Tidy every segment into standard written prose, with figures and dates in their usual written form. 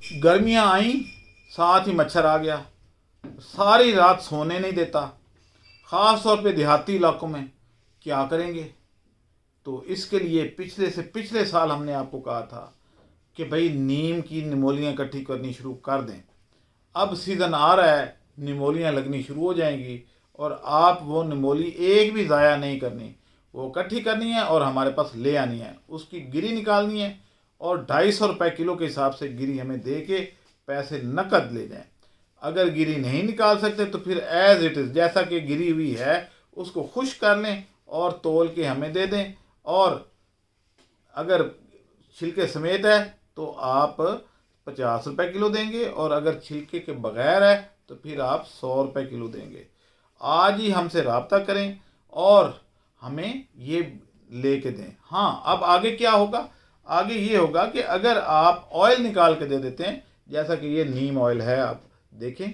गर्मियाँ आईं, साथ ही मच्छर आ गया, सारी रात सोने नहीं देता, ख़ास तौर पे देहाती इलाकों में। क्या करेंगे? तो इसके लिए पिछले से पिछले साल हमने आपको कहा था कि भाई नीम की निमोलियाँ इकट्ठी करनी शुरू कर दें। अब सीज़न आ रहा है, निमोलियाँ लगनी शुरू हो जाएंगी, और आप वो निमोली एक भी ज़ाया नहीं करनी, वो इकट्ठी करनी है और हमारे पास ले आनी है, उसकी गिरी निकालनी है, और 250 रुपये किलो के हिसाब से गिरी हमें दे के पैसे नकद ले जाएं। अगर गिरी नहीं निकाल सकते तो फिर एज इट इज़ जैसा कि गिरी हुई है उसको खुश कर लें और तोल के हमें दे दें। और अगर छिलके समेत है तो आप 50 रुपये किलो देंगे, और अगर छिलके के बगैर है तो फिर आप 100 रुपये किलो देंगे। आज ही हमसे रब्ता करें और हमें ये लेके दें। हाँ, अब आगे क्या होगा? आगे ये होगा कि अगर आप ऑयल निकाल के दे देते हैं, जैसा कि ये नीम ऑयल है, आप देखें,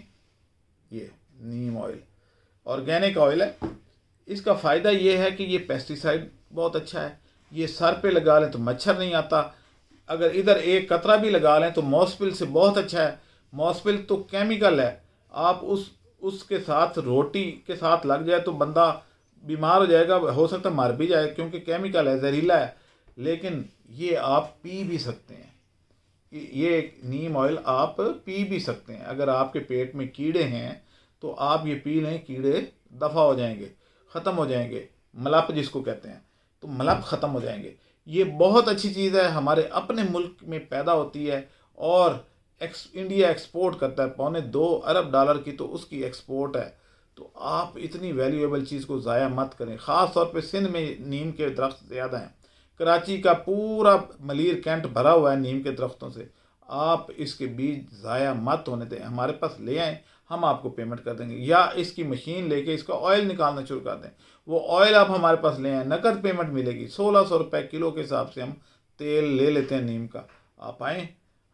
ये नीम ऑयल ऑर्गेनिक ऑयल है। इसका फ़ायदा ये है कि ये पेस्टिसाइड बहुत अच्छा है। ये सर पे लगा लें तो मच्छर नहीं आता। अगर इधर एक कतरा भी लगा लें तो मॉस्पिल से बहुत अच्छा है। मॉस्पिल तो केमिकल है, आप उसके साथ रोटी के साथ लग जाए तो बंदा बीमार हो जाएगा, हो सकता है मर भी जाए, क्योंकि केमिकल है, जहरीला है। लेकिन ये आप पी भी सकते हैं, ये नीम ऑयल आप पी भी सकते हैं। अगर आपके पेट में कीड़े हैं तो आप ये पी लें, कीड़े दफ़ा हो जाएंगे, ख़त्म हो जाएंगे, मलप जिसको कहते हैं, तो मलप ख़त्म हो जाएंगे। ये बहुत अच्छी चीज़ है, हमारे अपने मुल्क में पैदा होती है, और इंडिया एक्सपोर्ट करता है, $2.25 अरब की तो उसकी एक्सपोर्ट है। तो आप इतनी वैल्यूएबल चीज़ को ज़ाया मत करें। ख़ास तौर पे सिंध में नीम के दरख्त ज़्यादा हैं, कराची का पूरा मलीर कैंट भरा हुआ है नीम के दरख्तों से। आप इसके बीज ज़ाया मत होने दें, हमारे पास ले आएँ, हम आपको पेमेंट कर देंगे, या इसकी मशीन लेके इसका ऑयल निकालना शुरू कर दें। वो ऑयल आप हमारे पास ले आएँ, नकद पेमेंट मिलेगी। 1600 रुपये किलो के हिसाब से हम तेल ले लेते हैं नीम का। आप आएँ,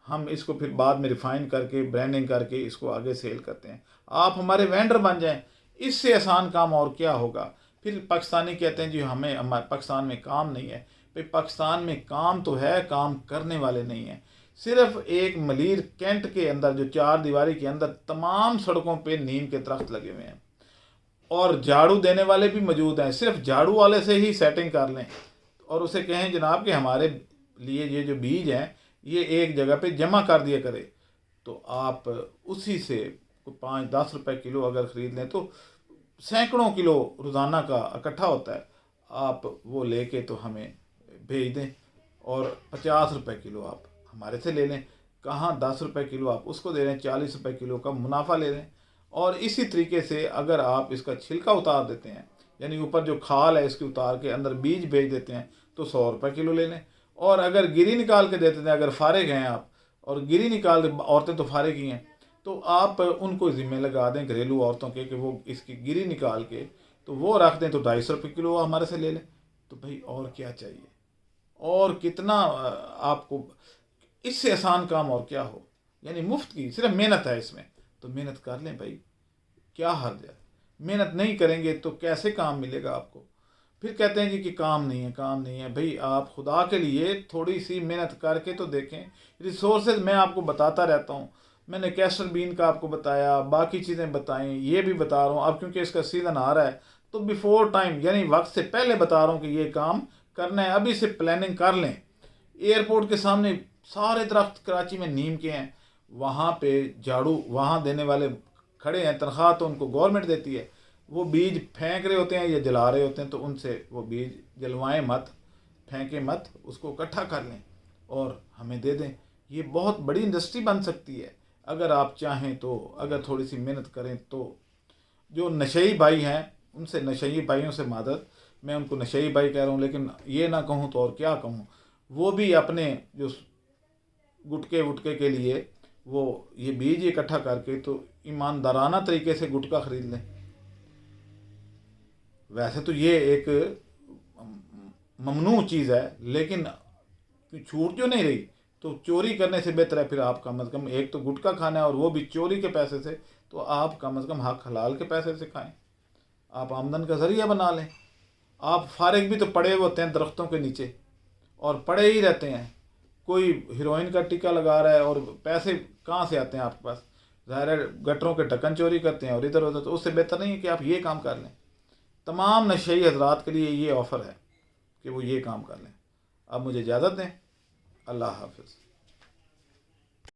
हम इसको फिर बाद में रिफ़ाइन करके ब्रांडिंग करके इसको आगे सेल करते हैं। आप हमारे वेंडर बन जाएँ, इससे आसान काम और क्या होगा। फिर पाकिस्तानी कहते हैं जी हमें हमारे पाकिस्तान में काम नहीं है। भाई पाकिस्तान में काम तो है, काम करने वाले नहीं हैं। सिर्फ एक मलीर कैंट के अंदर, जो 4 दीवारी के अंदर, तमाम सड़कों पे नीम के दरख्त लगे हुए हैं, और झाड़ू देने वाले भी मौजूद हैं। सिर्फ झाड़ू वाले से ही सेटिंग कर लें और उसे कहें जनाब कि हमारे लिए ये जो बीज हैं ये एक जगह पे जमा कर दिया करे, तो आप उसी से 5-10 रुपये किलो अगर ख़रीद लें तो सैकड़ों किलो रोज़ाना का इकट्ठा होता है। आप वो लेके तो हमें भेज दें, और 50 रुपये किलो आप हमारे से ले लें। कहाँ 10 रुपये किलो आप उसको दे रहे हैं, 40 रुपये किलो का मुनाफा ले लें। और इसी तरीके से अगर आप इसका छिलका उतार देते हैं, यानी ऊपर जो खाल है इसकी उतार के अंदर बीज भेज देते हैं, तो 100 रुपये किलो ले लें। और अगर गिरी निकाल के देते हैं, अगर फारिग हैं आप और गिरी निकाल, औरतें तो फारिग ही हैं, तो आप उनको ज़िम्मे लगा दें घरेलू औरतों के कि वो इसकी गिरी निकाल के तो वो रख दें, तो 250 रुपये किलो हमारे से ले लें। तो भाई और क्या चाहिए, और कितना आपको इससे आसान काम और क्या हो। यानी मुफ्त की सिर्फ मेहनत है इसमें, तो मेहनत कर लें भाई, क्या हर्ज है। मेहनत नहीं करेंगे तो कैसे काम मिलेगा आपको। फिर कहते हैं जी कि काम नहीं है, काम नहीं है। भाई आप खुदा के लिए थोड़ी सी मेहनत करके तो देखें। रिसोर्सेज मैं आपको बताता रहता हूँ, मैंने कैस्टर बीन का आपको बताया, बाकी चीज़ें बताएं, ये भी बता रहा हूँ। अब क्योंकि इसका सीज़न आ रहा है तो बिफोर टाइम, यानी वक्त से पहले बता रहा हूँ कि ये काम करना है, अभी से प्लानिंग कर लें। एयरपोर्ट के सामने सारे दरख्त कराची में नीम के हैं, वहाँ पे झाड़ू वहाँ देने वाले खड़े हैं, तनख्वाह तो उनको गवर्नमेंट देती है। वो बीज फेंक रहे होते हैं या जला रहे होते हैं, तो उनसे वो बीज जलवाएं मत, फेंकें मत, उसको इकट्ठा कर लें और हमें दे दें। ये बहुत बड़ी इंडस्ट्री बन सकती है अगर आप चाहें तो, अगर थोड़ी सी मेहनत करें तो। जो नशई भाई हैं उनसे, नशई भाइयों से मदद, मैं उनको नशई भाई कह रहा हूँ, लेकिन ये ना कहूँ तो और क्या कहूँ। वो भी अपने जो गुटके वुटके के लिए वो ये बीज इकट्ठा करके तो ईमानदाराना तरीके से गुटखा ख़रीद लें। वैसे तो ये एक ममनू चीज़ है, लेकिन छूट जो नहीं रही, तो चोरी करने से बेहतर है फिर आप कम से कम एक तो गुटखा खाना है और वो भी चोरी के पैसे से, तो आप कम से कम हक हलाल के पैसे से खाएं, आप आमदन का ज़रिया बना लें। आप फारिग भी तो पड़े होते हैं दरख्तों के नीचे और पड़े ही रहते हैं, کوئی ہیروئن کا ٹکا لگا رہا ہے، اور پیسے کہاں سے آتے ہیں آپ کے پاس؟ ظاہر ہے گٹروں کے ڈھکن چوری کرتے ہیں اور ادھر ادھر، تو اس سے بہتر نہیں ہے کہ آپ یہ کام کر لیں۔ تمام نشئی حضرات کے لیے یہ آفر ہے کہ وہ یہ کام کر لیں۔ اب مجھے اجازت دیں، اللہ حافظ۔